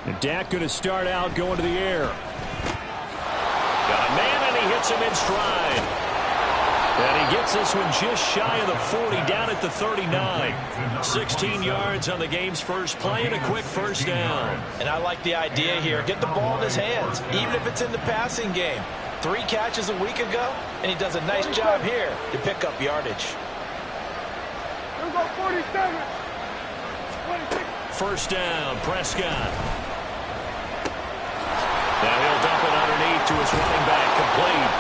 And Dak going to start out going to the air. Got a man, and he hits him in stride. And he gets this one just shy of the 40, down at the 39. 16 yards on the game's first play and a quick first down. And I like the idea here. Get the ball in his hands, even if it's in the passing game. 3 catches a week ago, and he does a nice job here to pick up yardage. First down, Prescott. Now he'll dump it underneath to his running back, complete.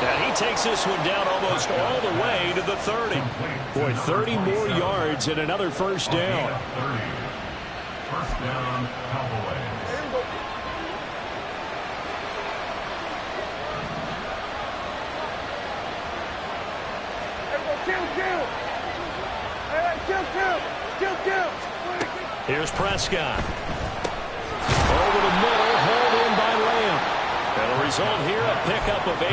And he takes this one down almost all the way to the 30. Boy, 30 more yards and another first down. First down, Cowboys. Here's Prescott. Over the middle, hauled in by Lamb. And the result here, a pickup of 8.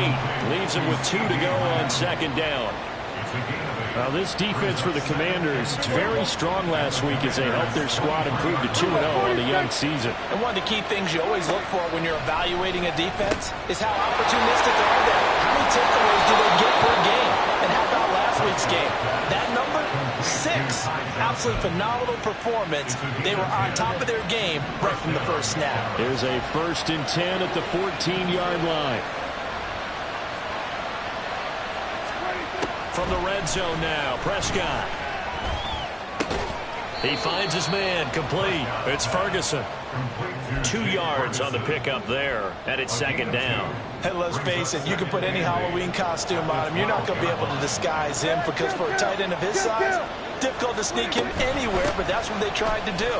Leaves him with 2 to go on second down. Now this defense for the Commanders, it's very strong last week as they helped their squad improve to 2-0 on the young season. And one of the key things you always look for when you're evaluating a defense is how opportunistic are they? How many takeaways do they get per game? And how about last week's game? That number, 6. Absolutely phenomenal performance. They were on top of their game right from the first snap. There's a 1st and 10 at the 14-yard line. From the red zone now, Prescott. He finds his man, complete. It's Ferguson. 2 yards on the pickup there, and it's second down. Hey, let's face it, you can put any Halloween costume on him. You're not going to be able to disguise him because for a tight end of his size, difficult to sneak him anywhere, but that's what they tried to do.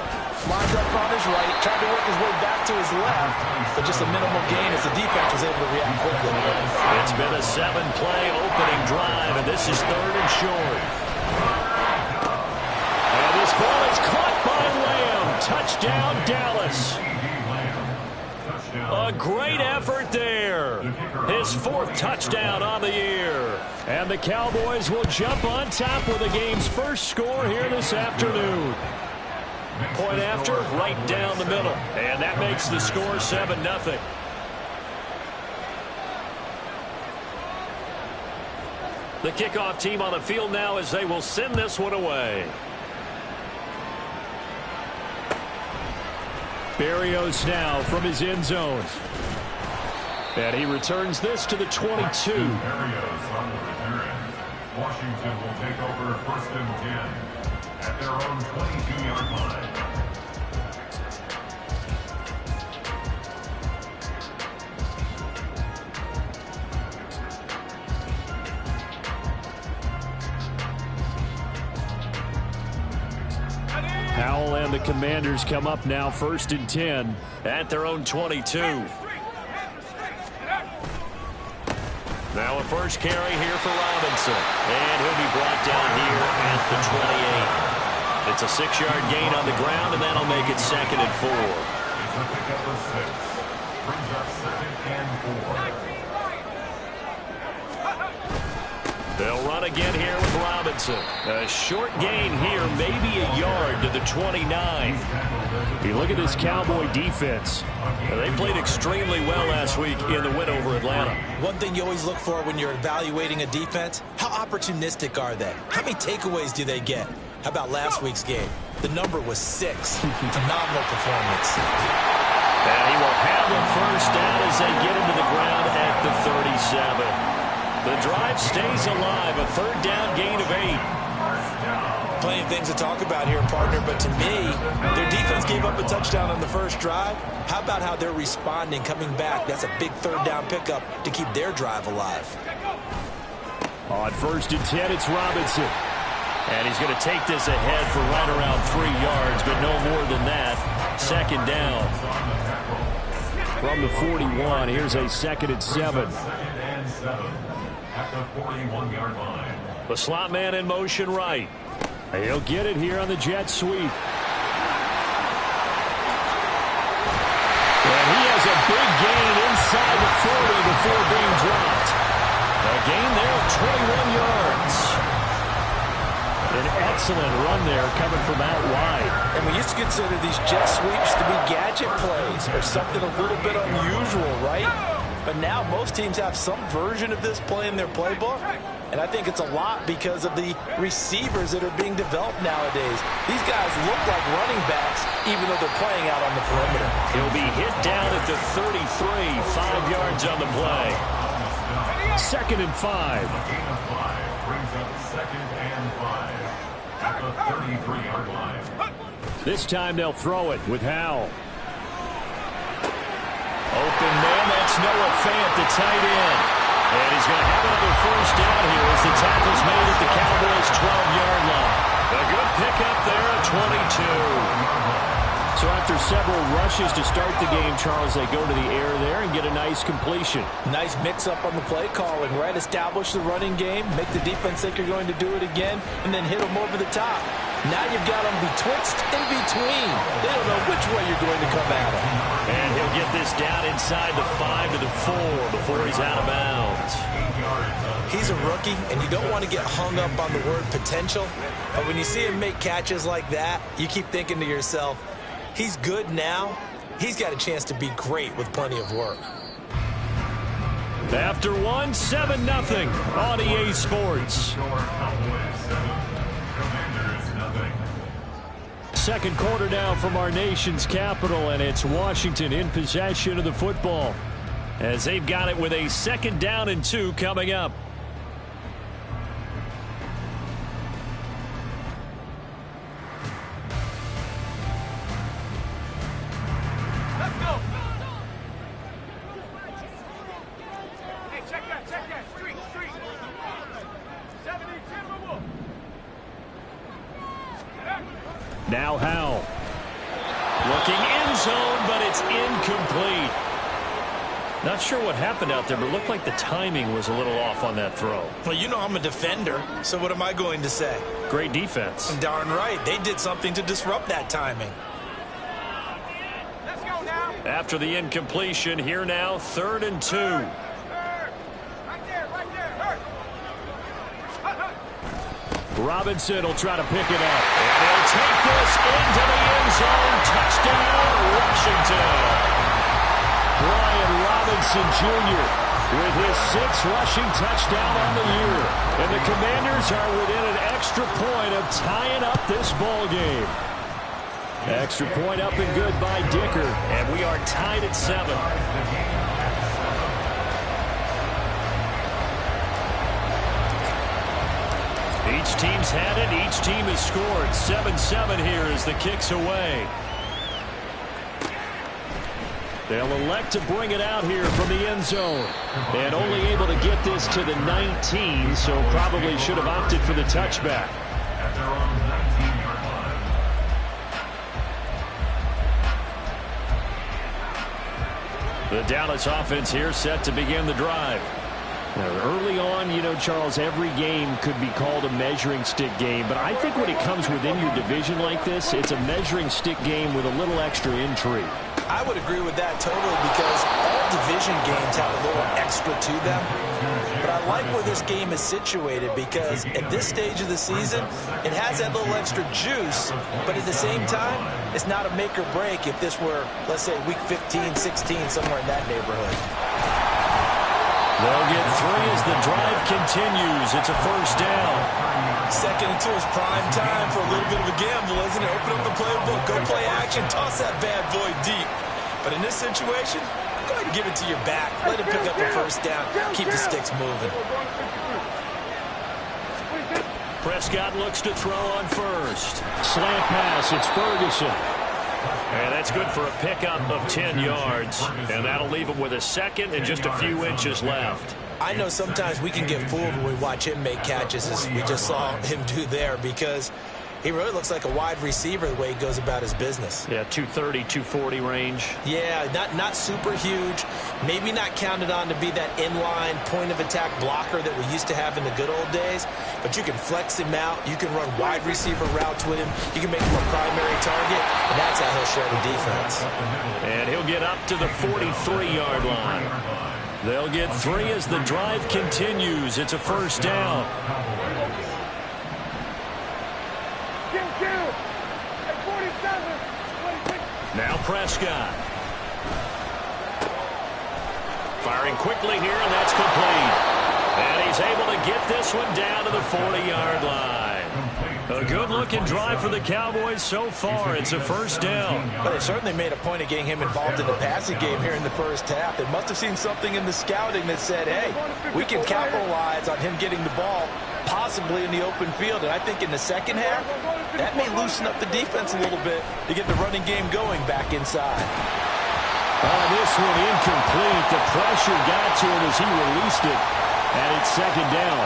Lined up on his right, tried to work his way back to his left, but just a minimal gain as the defense was able to react quickly. It's been a 7-play opening drive, and this is 3rd and short. And this ball is caught by Lamb. Touchdown, Dallas. A great effort there. His 4th touchdown on the year. And the Cowboys will jump on top with the game's first score here this afternoon. Point after, right down the middle. And that makes the score 7-0. The kickoff team on the field now as they will send this one away. Berrios now from his end zone. And he returns this to the 22. Berrios on the return. Washington will take over 1st and 10 at their own 22-yard line. Howell and the Commanders come up now 1st and 10 at their own 22. Now a first carry here for Robinson. And he'll be brought down here at the 28. It's a 6-yard gain on the ground, and that'll make it 2nd and 4. It's a pickup of 6. Brings up 2nd and 4. They'll run again here with Robinson. A short gain here, maybe a yard to the 29. You look at this Cowboy defense. They played extremely well last week in the win over Atlanta. One thing you always look for when you're evaluating a defense, how opportunistic are they? How many takeaways do they get? How about last week's game? The number was 6. Phenomenal performance. And he will have the first down as they get him to the ground at the 37. The drive stays alive, a 3rd down gain of 8. Plenty of things to talk about here, partner, but to me, their defense gave up a touchdown on the first drive. How about how they're responding, coming back? That's a big 3rd down pickup to keep their drive alive. On 1st and 10, it's Robinson. And he's going to take this ahead for right around 3 yards, but no more than that. 2nd down. From the 41, here's a 2nd and 7. At the 41-yard line. The slot man in motion right. He'll get it here on the jet sweep. And he has a big gain inside the 40 before being dropped. A gain there of 21 yards. An excellent run there coming from out wide. And we used to consider these jet sweeps to be gadget plays or something a little bit unusual, right? But now most teams have some version of this play in their playbook. And I think it's a lot because of the receivers that are being developed nowadays. These guys look like running backs even though they're playing out on the perimeter. He'll be hit down at the 33, 5 yards on the play. 2nd and 5. Gain of 5 brings up 2nd and 5 at the 33-yard line. This time they'll throw it with Howell. Open man, that's Noah Fant, the tight end. And he's going to have another first down here as the tackle's made at the Cowboys' 12-yard line. A good pickup there at 22. So after several rushes to start the game, Charles, they go to the air there and get a nice completion. Nice mix-up on the play calling, right? Establish the running game, make the defense think you're going to do it again, and then hit them over the top. Now you've got them betwixt and between. They don't know which way you're going to come at them. And he'll get this down inside the 5 to the 4 before he's out of bounds. He's a rookie, and you don't want to get hung up on the word potential. But when you see him make catches like that, you keep thinking to yourself, he's good now. He's got a chance to be great with plenty of work. After 1, 7-0 on EA Sports. Second quarter now from our nation's capital, and it's Washington in possession of the football as they've got it with a 2nd down and 2 coming up. Now Howell. Looking end zone, but it's incomplete. Not sure what happened out there, but it looked like the timing was a little off on that throw. Well, you know I'm a defender, so what am I going to say? Great defense. Darn right. They did something to disrupt that timing. Let's go now. After the incompletion, here now, 3rd and 2. Right there, right there. Robinson will try to pick it up. And he'll take this into the end zone. Touchdown, Washington. Brian Robinson Jr. with his 6th rushing touchdown on the year. And the Commanders are within an extra point of tying up this ball game. Extra point up and good by Dicker. And we are tied at 7. Each team's had it. Each team has scored. 7-7 here as the kick's away. They'll elect to bring it out here from the end zone. And only able to get this to the 19, so probably should have opted for the touchback. At their own 19-yard line. The Dallas offense here set to begin the drive. Now, early on, you know, Charles, every game could be called a measuring stick game. But I think when it comes within your division like this, it's a measuring stick game with a little extra intrigue. I would agree with that totally because all division games have a little extra to them. But I like where this game is situated because at this stage of the season, it has that little extra juice. But at the same time, it's not a make or break if this were, let's say, week 15, 16, somewhere in that neighborhood. They'll get 3 as the drive continues. It's a first down. 2nd and 2 is prime time for a little bit of a gamble, isn't it? Open up the playbook, go play action, toss that bad boy deep. But in this situation, go ahead and give it to your back. Let him pick up a first down. Keep the sticks moving. Prescott looks to throw on first. Slant pass, it's Ferguson. And that's good for a pickup of 10 yards. And that'll leave him with a 2nd and just a few inches left. I know sometimes we can get fooled when we watch him make catches as we just saw him do there because he really looks like a wide receiver the way he goes about his business. Yeah, 230, 240 range. Yeah, not super huge. Maybe not counted on to be that inline point-of-attack blocker that we used to have in the good old days. But you can flex him out. You can run wide receiver routes with him. You can make him a primary target, and that's how he'll share the defense. And he'll get up to the 43-yard line. They'll get 3 as the drive continues. It's a first down. Now Prescott. Firing quickly here, and that's complete. And he's able to get this one down to the 40-yard line. A good-looking drive for the Cowboys so far. It's a first down. Well, they certainly made a point of getting him involved in the passing game here in the first half. They must have seen something in the scouting that said, hey, we can capitalize on him getting the ball, possibly in the open field. And I think in the second half, that may loosen up the defense a little bit to get the running game going back inside. This one incomplete. The pressure got to him as he released it. And it's second down.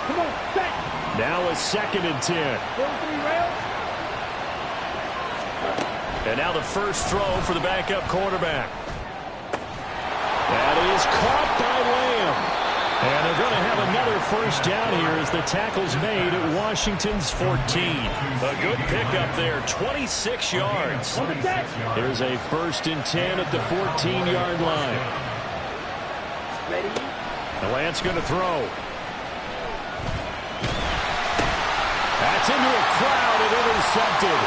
Come on, set. Now a 2nd and 10. And now the first throw for the backup quarterback. That is caught by Lamb. And they're going to have another first down here as the tackle's made at Washington's 14. A good pickup there, 26 yards. There's a 1st and 10 at the 14-yard line. The Lance going to throw. That's into a crowd and intercepted.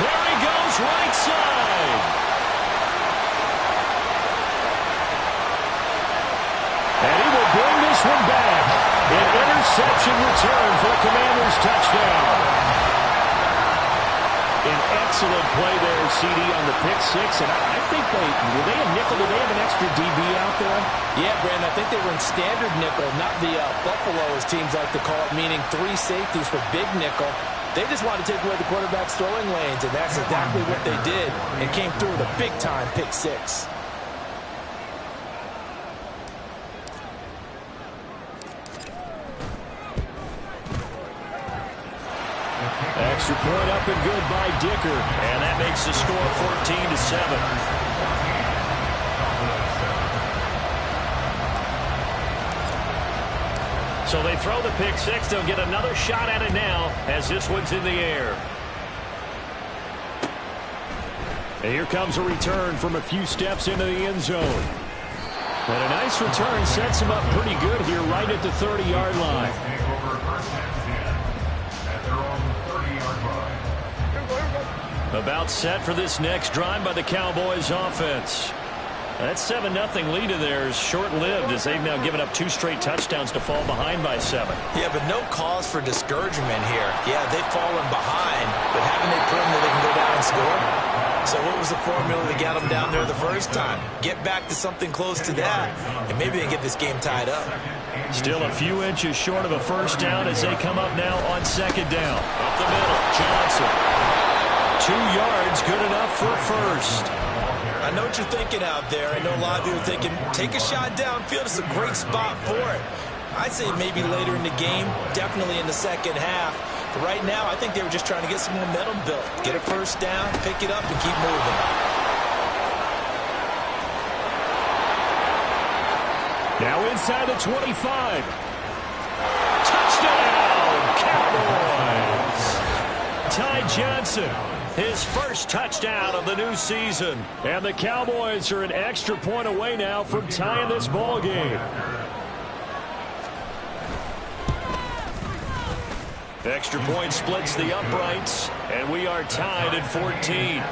There he goes, right side. And he will bring this one back. An interception return for the Commanders' touchdown. An excellent play there, CD, on the pick six. And I think were they a nickel? Did they have an extra DB out there? Yeah, Brandon, I think they were in standard nickel, not the Buffalo, as teams like to call it, meaning 3 safeties for big nickel. They just wanted to take away the quarterback's throwing lanes, and that's exactly what they did, and came through with a big-time pick six. Extra point up and good by Dicker. And that makes the score 14-7. So they throw the pick six. They'll get another shot at it now as this one's in the air. And here comes a return from a few steps into the end zone. And a nice return sets him up pretty good here right at the 30-yard line. About set for this next drive by the Cowboys offense. That 7-0 lead of theirs short-lived as they've now given up 2 straight touchdowns to fall behind by 7. Yeah, but no cause for discouragement here. Yeah, they've fallen behind, but haven't they proven that they can go down and score? So what was the formula that got them down there the first time? Get back to something close to that, and maybe they can get this game tied up. Still a few inches short of a first down as they come up now on 2nd down. Up the middle, Johnson. 2 yards, good enough for a first. I know what you're thinking out there. I know a lot of you are thinking, take a shot downfield. It's a great spot for it. I'd say maybe later in the game, definitely in the second half. But right now, I think they were just trying to get some momentum built. Get a first down, pick it up, and keep moving. Now inside the 25. Touchdown, Cowboys! Ty Johnson, his first touchdown of the new season. And the Cowboys are an extra point away now from tying this ball game. Extra point splits the uprights, and we are tied at 14.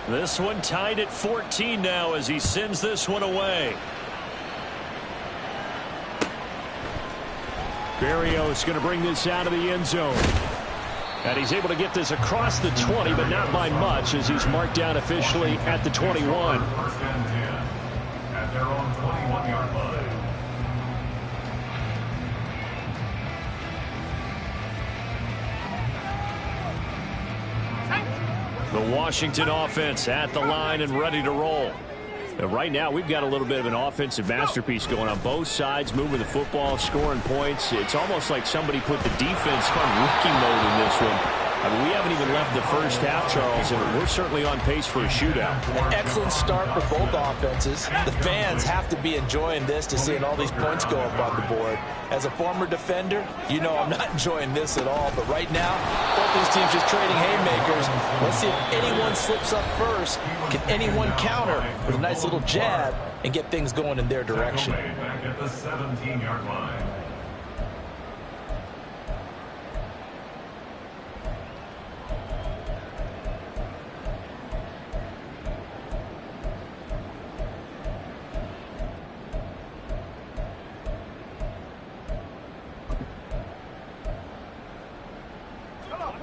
This one tied at 14 now as he sends this one away. Berrios going to bring this out of the end zone. And he's able to get this across the 20, but not by much as he's marked down officially at the 21. First and 10 at their own 21-yard line. The Washington offense at the line and ready to roll. And right now, we've got a little bit of an offensive masterpiece going on both sides, moving the football, scoring points. It's almost like somebody put the defense on rookie mode in this one. I mean, we haven't even left the first half, Charles, and we're certainly on pace for a shootout. An excellent start for both offenses. The fans have to be enjoying this to seeing all these points go up on the board. As a former defender, you know I'm not enjoying this at all. But right now, both these teams just trading haymakers. Let's see if anyone slips up first. Can anyone counter with a nice little jab and get things going in their direction? Back at the 17-yard line.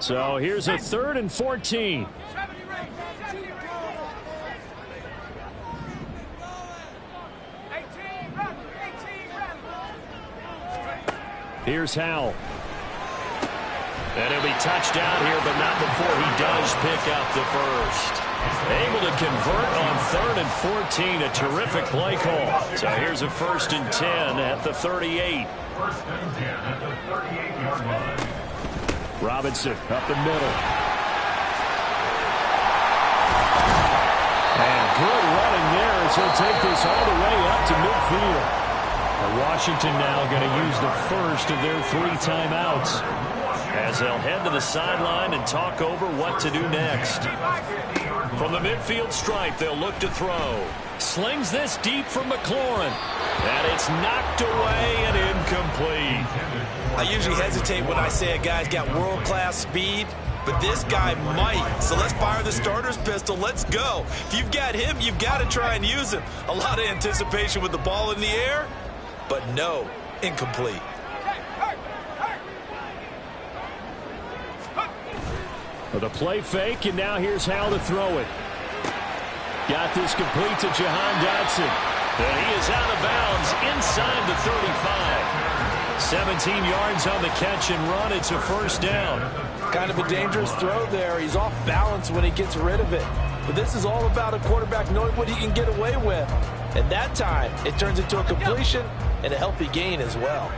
So here's a 3rd and 14. Here's Howell. And it'll be touchdown here, but not before he does pick up the first. Able to convert on 3rd and 14. A terrific play call. So here's a 1st and 10 at the 38. 1st and 10 at the 38-yard line. Robinson up the middle. And good running there as he'll take this all the way up to midfield. Washington now going to use the first of their 3 timeouts as they'll head to the sideline and talk over what to do next. From the midfield stripe, they'll look to throw. Slings this deep from McLaurin. And it's knocked away and incomplete. I usually hesitate when I say a guy's got world-class speed, but this guy might. So let's fire the starter's pistol. Let's go. If you've got him, you've got to try and use him. A lot of anticipation with the ball in the air, but no, incomplete. The play fake, and now here's how to throw it. Got this complete to Jahan Dotson. And he is out of bounds inside the 35. 17 yards on the catch and run. It's a 1st down. Kind of a dangerous throw there. He's off balance when he gets rid of it. But this is all about a quarterback knowing what he can get away with. At that time, it turns into a completion and a healthy gain as well.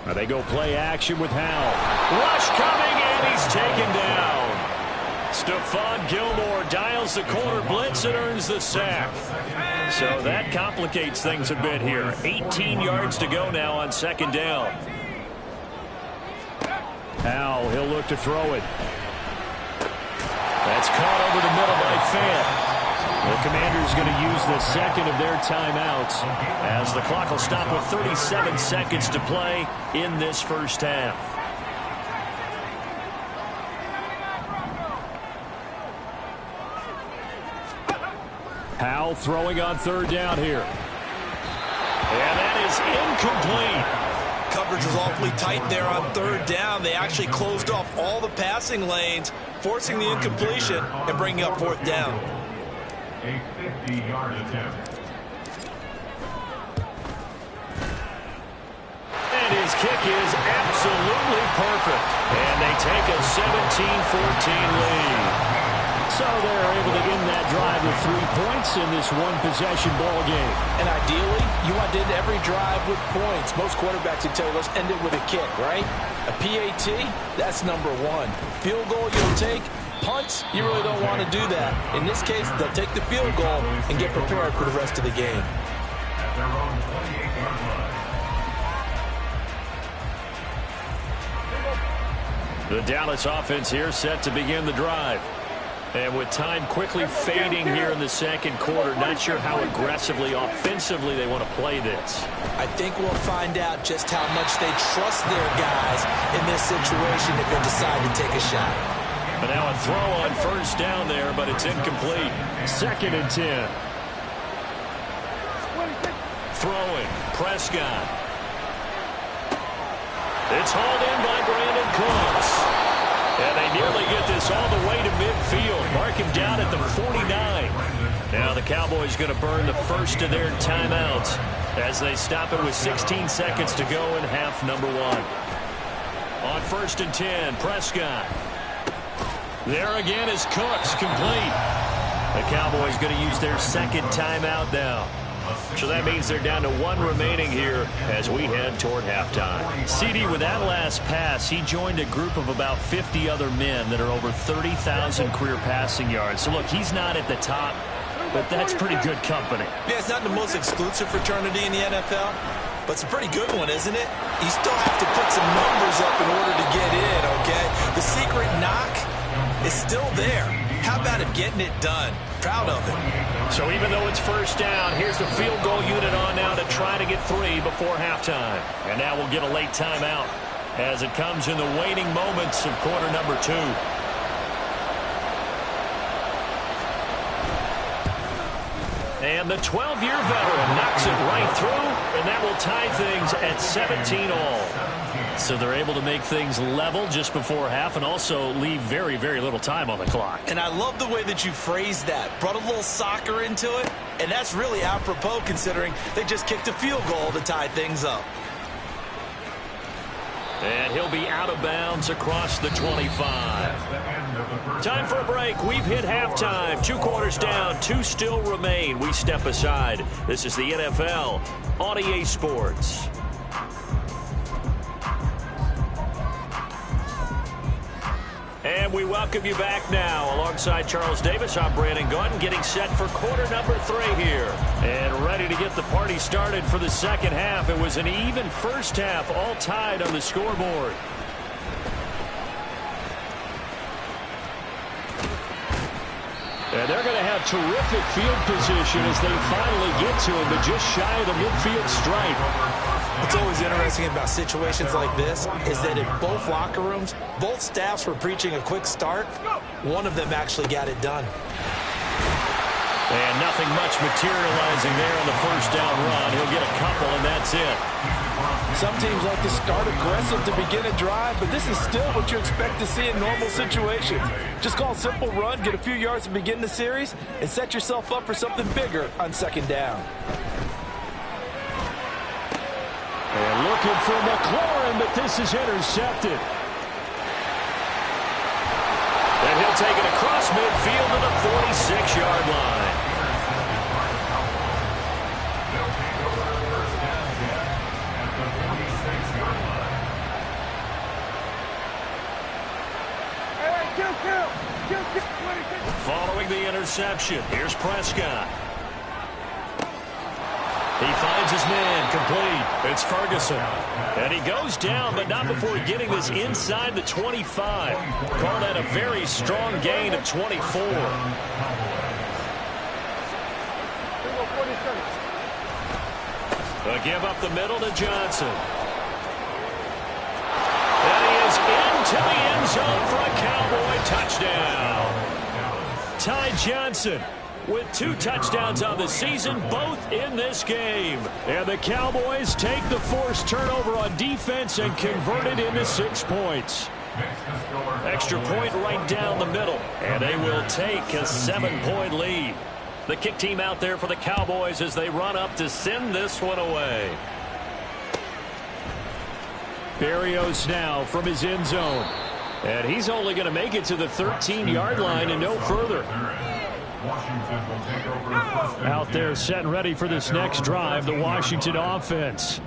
Now they go play action with Howell. Rush coming, and he's taken down. Stephon Gilmore dials the corner blitz and earns the sack. So that complicates things a bit here. 18 yards to go now on 2nd down. Howell, he'll look to throw it. That's caught over the middle by Fant. The Commanders going to use the 2nd of their timeouts as the clock will stop with 37 seconds to play in this 1st half. Howell throwing on 3rd down here. And that is incomplete. Coverage was awfully tight there on 3rd down. They actually closed off all the passing lanes, forcing the incompletion and bringing up 4th down. A 50-yard attempt. And his kick is absolutely perfect. And they take a 17-14 lead. So they're able to end that drive with 3 points in this one-possession ball game. And ideally, you want to end every drive with points. Most quarterbacks would tell you, let's end it with a kick, right? A PAT, that's number 1. Field goal you'll take. Punts, you really don't want to do that. In this case, they'll take the field goal and get prepared for the rest of the game. At their own 28-yard line. The Dallas offense here set to begin the drive. And with time quickly fading here in the 2nd quarter, not sure how aggressively, offensively they want to play this. I think we'll find out just how much they trust their guys in this situation if they decide to take a shot. But now a throw on 1st down there, but it's incomplete. 2nd and 10. Throwing, Prescott. It's hauled in by Brandon Cooks. And they nearly get this all the way to midfield. Mark him down at the 49. Now the Cowboys going to burn the first of their timeouts as they stop it with 16 seconds to go in half number 1. On 1st and 10, Prescott. There again is Cooks, complete. The Cowboys going to use their 2nd timeout now. So that means they're down to 1 remaining here as we head toward halftime. CD, with that last pass, he joined a group of about 50 other men that are over 30,000 career passing yards. So, look, he's not at the top, but that's pretty good company. Yeah, it's not the most exclusive fraternity in the NFL, but it's a pretty good one, isn't it? You still have to put some numbers up in order to get in, okay? The secret knock is still there. How about it getting it done? Proud of it. So even though it's first down, here's the field goal unit on now to try to get 3 before halftime. And now we'll get a late timeout as it comes in the waning moments of quarter number 2. And the 12-year veteran knocks it right through, and that will tie things at 17 all. So they're able to make things level just before half and also leave very, very little time on the clock. And I love the way that you phrased that. Brought a little soccer into it, and that's really apropos considering they just kicked a field goal to tie things up. And he'll be out of bounds across the 25. Time for a break. We've hit halftime. 2 quarters down. 2 still remain. We step aside. This is the NFL on EA Sports. And we welcome you back now. Alongside Charles Davis, I'm Brandon Gaudin, getting set for quarter number 3 here. And ready to get the party started for the second half. It was an even first half, all tied on the scoreboard. And they're going to have terrific field position as they finally get to him, but just shy of the midfield stripe. What's always interesting about situations like this is that in both locker rooms, both staffs were preaching a quick start. One of them actually got it done. And nothing much materializing there on the first down run. He'll get a couple, and that's it. Some teams like to start aggressive to begin a drive, but this is still what you expect to see in normal situations. Just call a simple run, get a few yards to begin the series, and set yourself up for something bigger on second down. And looking for McLaurin, but this is intercepted. And he'll take it across midfield to the 46-yard line. Following the interception, here's Prescott. He finds his man, complete. It's Ferguson. And he goes down, but not before getting this inside the 25. Call that a very strong gain of 24. A give up the middle to Johnson. And he is into the end zone for a Cowboy touchdown. Ty Johnson with 2 touchdowns on the season, both in this game. And the Cowboys take the forced turnover on defense and convert it into 6 points. Extra point right down the middle, and they will take a 7-point lead. The kick team out there for the Cowboys as they run up to send this one away. Berrios now from his end zone. And he's only going to make it to the 13-yard line and no further. Out there set and ready for this next drive, the Washington offense.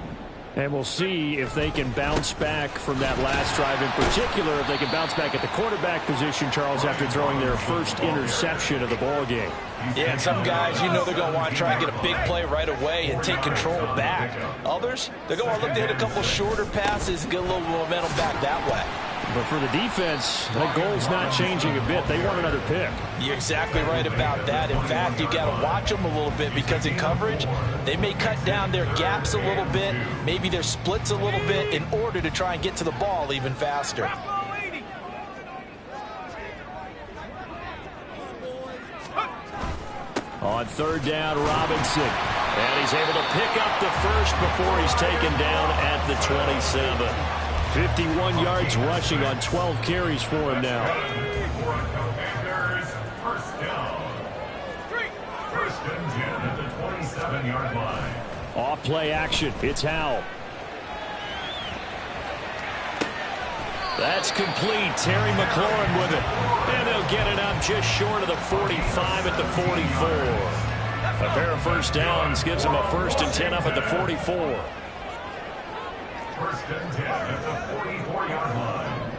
And we'll see if they can bounce back from that last drive, in particular, if they can bounce back at the quarterback position, Charles, after throwing their first interception of the ball game. Yeah, and some guys, you know they're going to want to try and get a big play right away and take control back. Others, they're going to want to look to hit a couple shorter passes and get a little momentum back that way. But for the defense, that goal's not changing a bit. They want another pick. You're exactly right about that. In fact, you've got to watch them a little bit because in coverage, they may cut down their gaps a little bit, maybe their splits a little bit in order to try and get to the ball even faster. On third down, Robinson. And he's able to pick up the first before he's taken down at the 27. 51 yards rushing on 12 carries for him now. First down. First and 10 at the 27-yard line. Off play action. It's Howell. That's complete. Terry McLaurin with it. And they'll get it up just short of the 45 at the 44. A pair of first downs gives them a 1st and 10 up at the 44. 1st and 10 at the 44-yard line.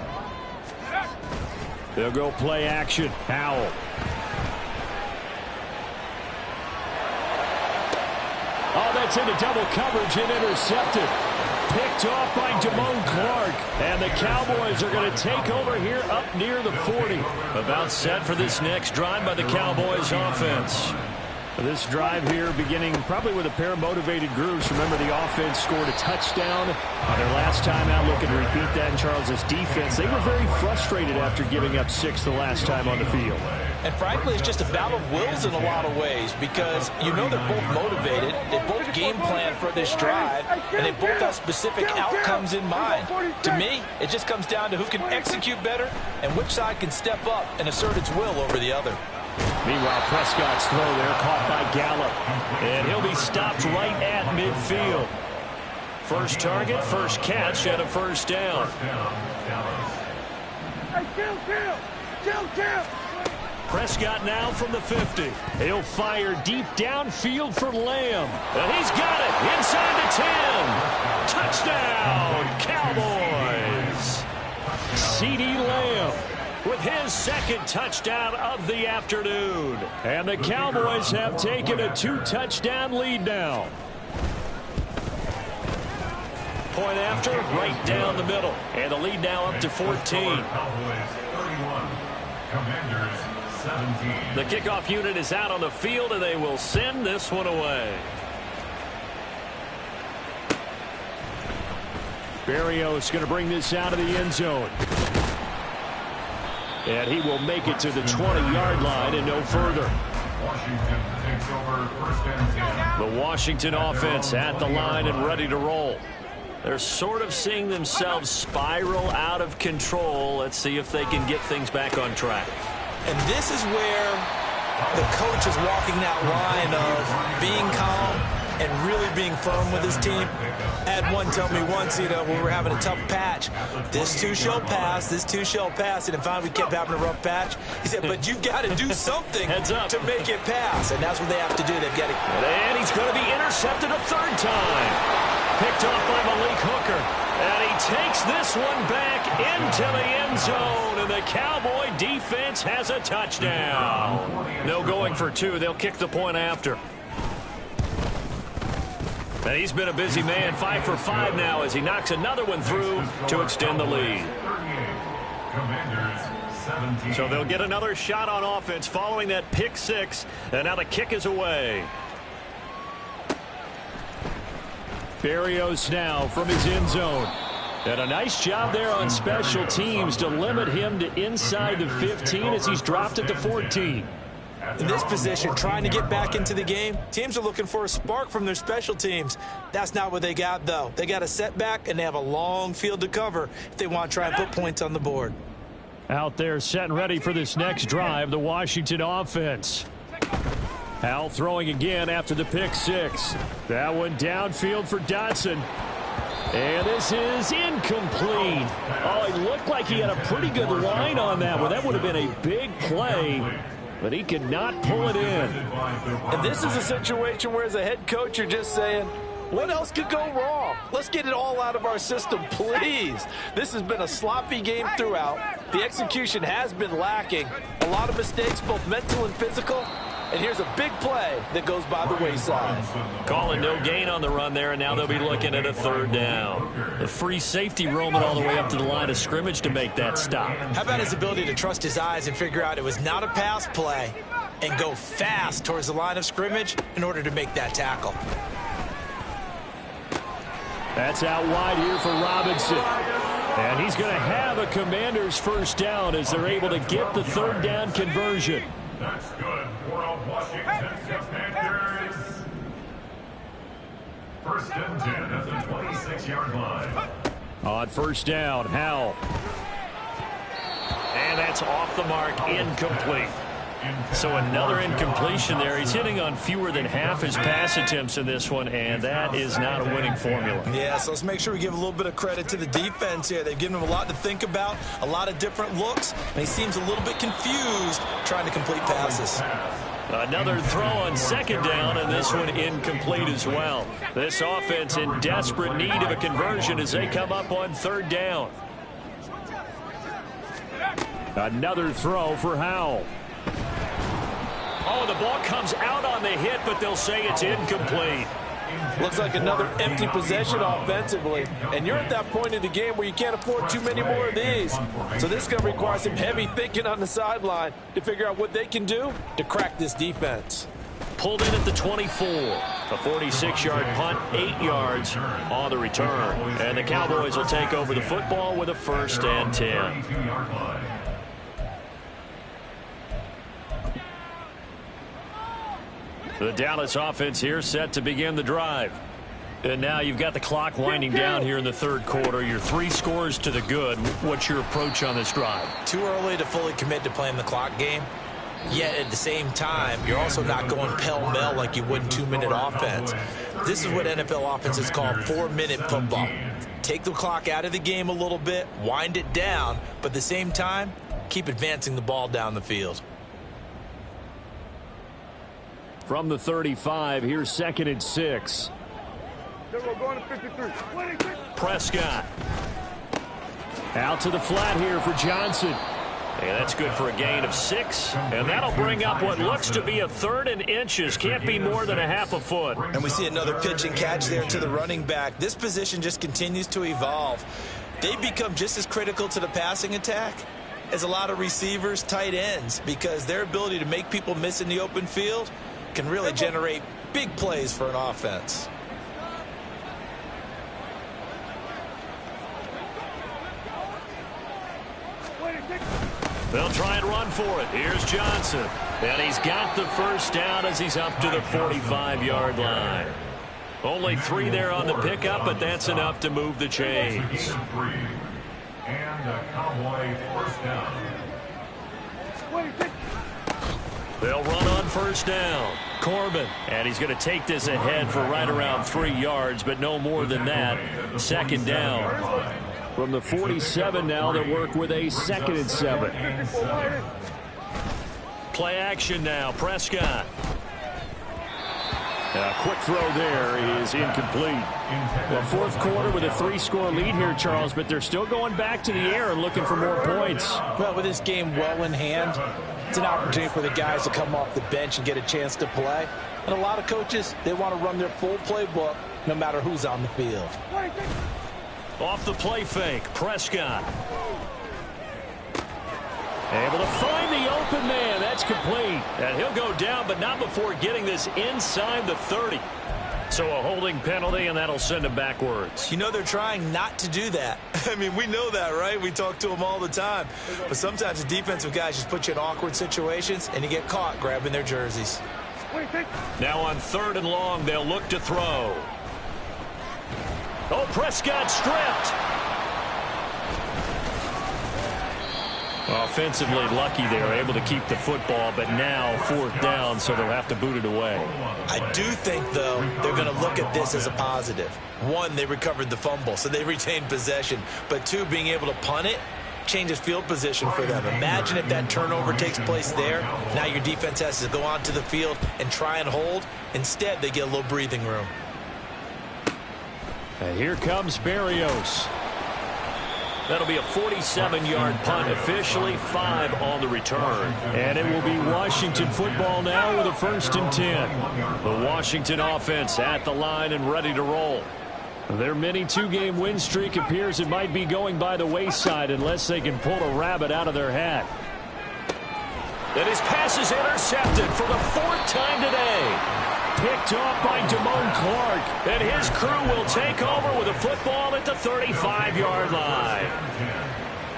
They'll go play action. Howell. Oh, that's into double coverage and intercepted. Picked off by Damone Clark. And the Cowboys are going to take over here up near the 40. About set for this next drive by the Cowboys offense. This drive here beginning probably with a pair of motivated groups. Remember, the offense scored a touchdown their last time out, looking to repeat that in Charles' defense. They were very frustrated after giving up 6 the last time on the field. And frankly, it's just a battle of wills in a lot of ways because you know they're both motivated, they both game plan for this drive, and they both have specific outcomes in mind. To me, it just comes down to who can execute better and which side can step up and assert its will over the other. Meanwhile, Prescott's throw there caught by Gallup. And he'll be stopped right at midfield. First target, first catch, and a first down. Hey, kill! Prescott now from the 50. He'll fire deep downfield for Lamb. And he's got it inside the 10. Touchdown, Cowboys. CeeDee Lamb with his 2nd touchdown of the afternoon. And the Cowboys have taken a 2-touchdown lead now. Point after, right down the middle. And the lead now up to 14. Cowboys 31, Commanders 17. The kickoff unit is out on the field, and they will send this one away. Berrios going to bring this out of the end zone. And he will make it to the 20-yard line and no further. Washington takes over 1st and 10. The Washington offense at the line and ready to roll. They're sort of seeing themselves spiral out of control. Let's see if they can get things back on track. And this is where the coach is walking that line of being calm and really being firm with his team. I had one tell me once, when we were having a tough patch, this too shall pass, this too shall pass. And finally we kept having a rough patch. He said, but you've got to do something to make it pass. And that's what they have to do. They've got to. And he's going to be intercepted a 3rd time. Picked off by Malik Hooker. And he takes this one back into the end zone. And the Cowboy defense has a touchdown. No going for 2. They'll kick the point after. And he's been a busy man, 5 for 5 now as he knocks another one through to extend the lead. Commanders 17. So they'll get another shot on offense following that pick 6. And now the kick is away. Berrios now from his end zone. And a nice job there on special teams to limit him to inside the 15 as he's dropped it to 14. In this position, trying to get back into the game, teams are looking for a spark from their special teams. That's not what they got, though. They got a setback, and they have a long field to cover if they want to try and put points on the board. Out there set and ready for this next drive, the Washington offense. Howell throwing again after the pick 6. That one downfield for Dotson. And this is incomplete. Oh, it looked like he had a pretty good line on that one. That would have been a big play. But he could not pull it in. And this is a situation where as a head coach you're just saying, what else could go wrong? Let's get it all out of our system, please. This has been a sloppy game throughout. The execution has been lacking. A lot of mistakes, both mental and physical. And here's a big play that goes by the wayside. Calling no gain on the run there, and now they'll be looking at a 3rd down. The free safety roaming all the way up to the line of scrimmage to make that stop. How about his ability to trust his eyes and figure out it was not a pass play and go fast towards the line of scrimmage in order to make that tackle. That's out wide here for Robinson. And he's going to have a Commander's 1st down as they're able to get the 3rd down conversion. That's good for a Washington Commanders. 1st and 10 at the 26-yard line. On 1st down, Howell. And that's off the mark, incomplete. So another incompletion there. He's hitting on fewer than half his pass attempts in this one, and that is not a winning formula. Yeah, so let's make sure we give a little bit of credit to the defense here. They've given him a lot to think about, a lot of different looks, and he seems a little bit confused trying to complete passes. Another throw on second down, and this one incomplete as well. This offense in desperate need of a conversion as they come up on third down. Another throw for Howell. Oh, the ball comes out on the hit, but they'll say it's incomplete. Looks like another empty possession offensively. And you're at that point in the game where you can't afford too many more of these. So this is going to require some heavy thinking on the sideline to figure out what they can do to crack this defense. Pulled in at the 24. A 46-yard punt, 8 yards on the return. And the Cowboys will take over the football with a 1st and 10. The Dallas offense here set to begin the drive. And now you've got the clock winding down here in the third quarter. You're 3 scores to the good. What's your approach on this drive? Too early to fully commit to playing the clock game. Yet at the same time, you're also not going pell-mell like you would in 2-minute offense. This is what NFL offenses call 4-minute football. Take the clock out of the game a little bit, wind it down, but at the same time, keep advancing the ball down the field. From the 35, here's 2nd and 6. We're going to 53. Prescott. Out to the flat here for Johnson. And that's good for a gain of 6. And that'll bring up what looks to be a 3rd and inches. Can't be more than a half a foot. And we see another pitch and catch there to the running back. This position just continues to evolve. They become just as critical to the passing attack as a lot of receivers, tight ends, because their ability to make people miss in the open field can really generate big plays for an offense. They'll try and run for it. Here's Johnson. And he's got the 1st down as he's up to the 45-yard line. Only 3 there on the pickup, but that's enough to move the chains. And a Cowboy 1st down. They'll run on 1st down. Corbin, and he's going to take this ahead for right around 3 yards, but no more than that. 2nd down. From the 47 now, they work with a 2nd and 7. Play action now. Prescott. A quick throw there is incomplete. Well, 4th quarter with a 3-score lead here, Charles, but they're still going back to the air and looking for more points. Well, with this game well in hand, it's an opportunity for the guys to come off the bench and get a chance to play. And a lot of coaches, they want to run their full playbook no matter who's on the field. Off the play fake, Prescott. Able to find the open man. That's complete. And he'll go down, but not before getting this inside the 30. So a holding penalty, and that'll send him backwards. You know they're trying not to do that. I mean, we know that, right? We talk to them all the time. But sometimes the defensive guys just put you in awkward situations, and you get caught grabbing their jerseys. Now on 3rd and long, they'll look to throw. Oh, Prescott stripped. Offensively lucky they were able to keep the football, but now 4th down, so they'll have to boot it away. I do think, though, they're going to look at this as a positive. 1, they recovered the fumble, so they retained possession. But 2, being able to punt it changes field position for them. Imagine if that turnover takes place there. Now your defense has to go onto the field and try and hold. Instead, they get a little breathing room. And here comes Berrios. That'll be a 47-yard punt, officially 5 on the return. And it will be Washington football now with a 1st and 10. The Washington offense at the line and ready to roll. Their mini 2-game win streak appears it might be going by the wayside unless they can pull a rabbit out of their hat. And his pass is intercepted for the 4th time today. Picked off by Damone Clark, and his crew will take over with a football at the 35-yard line.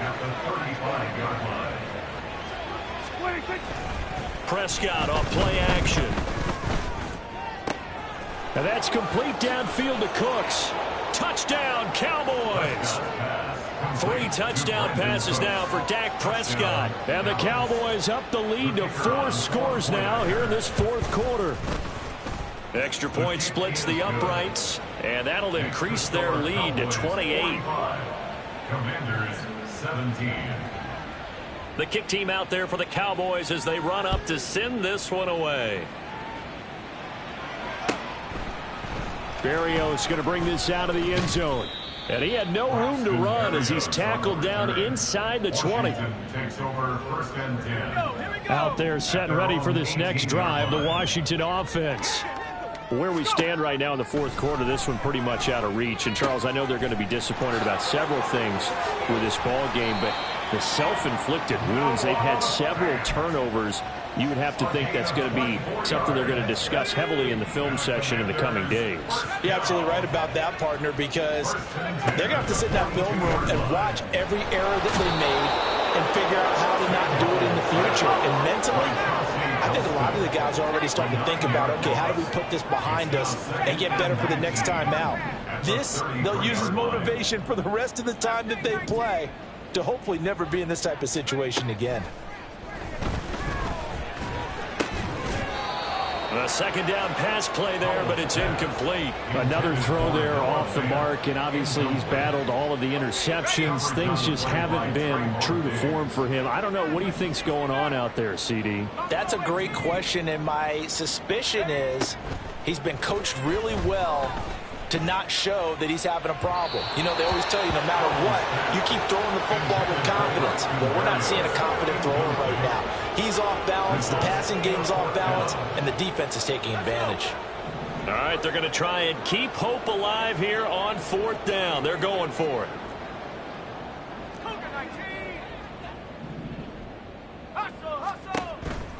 At the 35-yard line. Prescott on play action. And that's complete downfield to Cooks. Touchdown, Cowboys. 3 touchdown passes now for Dak Prescott. And the Cowboys up the lead to 4 scores now here in this 4th quarter. Extra point splits the uprights, and that'll increase their lead to 28. Commanders 17. The kick team out there for the Cowboys as they run up to send this one away. Berrios going to bring this out of the end zone. And he had no room to run as he's tackled down inside the 20. Takes over 1st and 10. Out there set and ready for this next drive, the Washington offense. Where we stand right now in the fourth quarter, this one pretty much out of reach. And, Charles, I know they're going to be disappointed about several things with this ball game, but the self-inflicted wounds, they've had several turnovers. You would have to think that's going to be something they're going to discuss heavily in the film session in the coming days. You're absolutely right about that, partner, because they're going to have to sit in that film room and watch every error that they made and figure out how to not do it in the future. And mentally, I think a lot of the guys are already starting to think about, okay, how do we put this behind us and get better for the next time out? This, they'll use as motivation for the rest of the time that they play to hopefully never be in this type of situation again. A second down pass play there, but it's incomplete. Another throw there off the mark, and obviously he's battled all of the interceptions. Things just haven't been true to form for him. I don't know. What do you think's going on out there, CD? That's a great question, and my suspicion is he's been coached really well to not show that he's having a problem. You know, they always tell you no matter what, you keep throwing the football with confidence. But we're not seeing a confident thrower right now. He's off balance, the passing game's off balance, and the defense is taking advantage. All right, they're going to try and keep hope alive here on 4th down. They're going for it.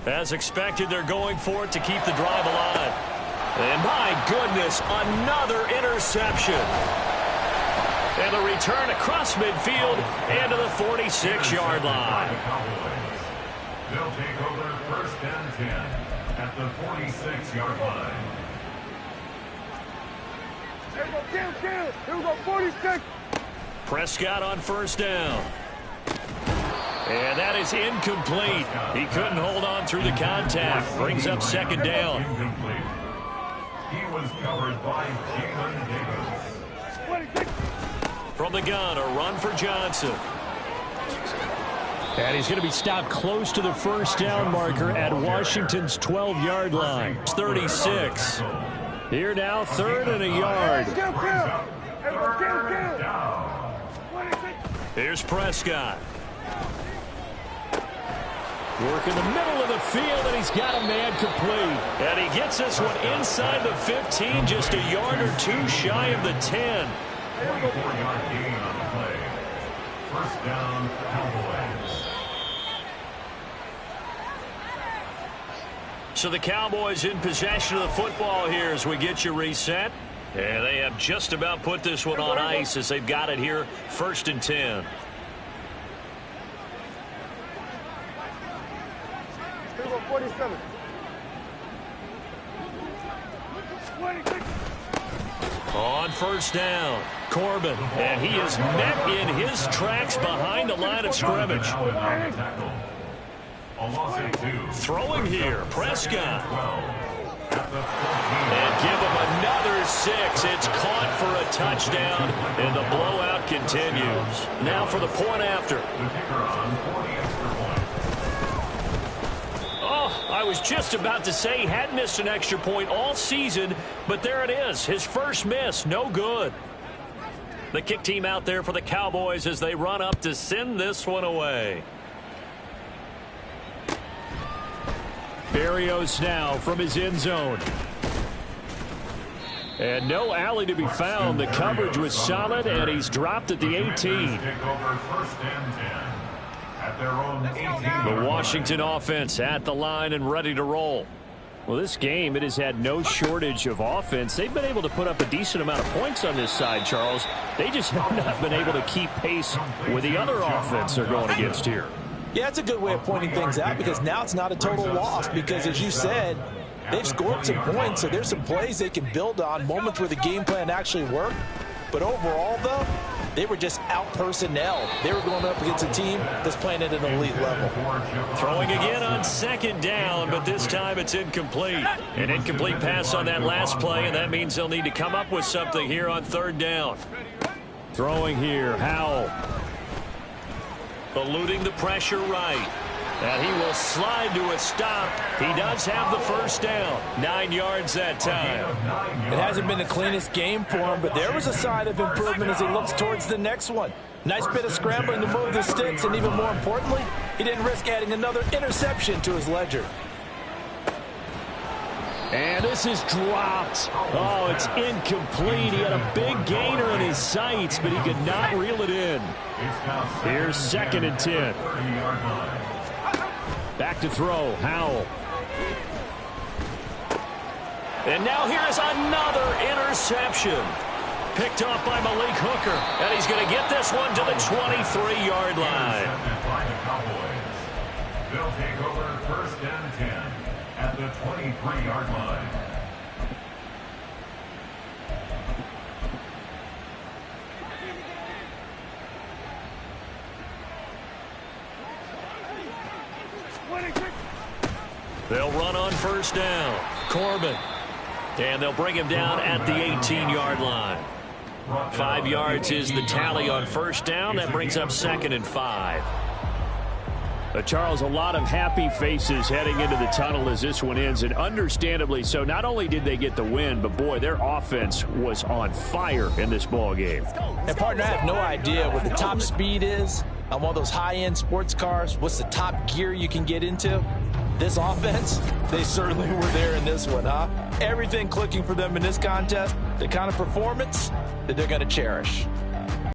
As expected, they're going for it to keep the drive alive. And my goodness, another interception. And the return across midfield and to the 46-yard line. They'll take over 1st and 10 at the 46-yard line. Here we go, kill. Here we go, 46. Prescott on 1st down. And that is incomplete. He couldn't hold on through the contact. Brings up 2nd down. Incomplete. He was covered by Jalen Davis. 26. From the gun, a run for Johnson. And he's going to be stopped close to the 1st down marker at Washington's 12-yard line. It's 36. Here now, 3rd and a yard. Kill. Here we go, kill. 26. Here's Prescott. Working the middle of the field, and he's got a man complete. And he gets this one inside the 15, just a yard or two shy of the 10. 24-yard gain on the play. 1st down, Cowboys. So the Cowboys in possession of the football here as we get you reset. And they have just about put this one on ice as they've got it here, 1st and 10. Here we go, 47. 26. On 1st down, Corbin, and he is met in his tracks behind the line of scrimmage. Throwing here, Prescott. And give him another 6. It's caught for a touchdown, and the blowout continues. Now for the point after. Oh, I was just about to say he had missed an extra point all season, but there it is. His first miss, no good. The kick team out there for the Cowboys as they run up to send this one away. Berrios now from his end zone. And no alley to be found. The coverage was solid, and he's dropped at the 18. The Washington offense at the line and ready to roll. Well, this game, it has had no shortage of offense. They've been able to put up a decent amount of points on this side, Charles. They just have not been able to keep pace with the other offense they're going against here. Yeah, it's a good way of pointing things out because now it's not a total loss because, as you said, they've scored some points, so there's some plays they can build on, moments where the game plan actually worked. But overall, though, they were just out-personnel. They were going up against a team that's playing at an elite level. Throwing again on 2nd down, but this time it's incomplete. An incomplete pass on that last play, and that means they'll need to come up with something here on 3rd down. Throwing here, Howell. eluding the pressure right. And he will slide to a stop. He does have the first down. 9 yards that time. It hasn't been the cleanest game for him, but there was a sign of improvement as he looks towards the next one. Nice bit of scrambling to move the sticks, and even more importantly, he didn't risk adding another interception to his ledger. And this is dropped. Oh, it's incomplete. He had a big gainer in his sights, but he could not reel it in. Here's 2nd and 10. Back to throw, Howell. And now here is another interception. Picked off by Malik Hooker. And he's going to get this one to the 23-yard line. They'll take over 1st and 10 at the 23-yard line. They'll run on 1st down. Corbin. And they'll bring him down at the 18-yard line. 5 yards is the tally on 1st down. That brings up 2nd and 5. Charles, a lot of happy faces heading into the tunnel as this one ends, and understandably so. Not only did they get the win, but boy, their offense was on fire in this ball game. And partner, I have no idea what the top speed is on one of those high-end sports cars. What's the top gear you can get into? This offense, they certainly were there in this one, huh? Everything clicking for them in this contest, the kind of performance that they're going to cherish.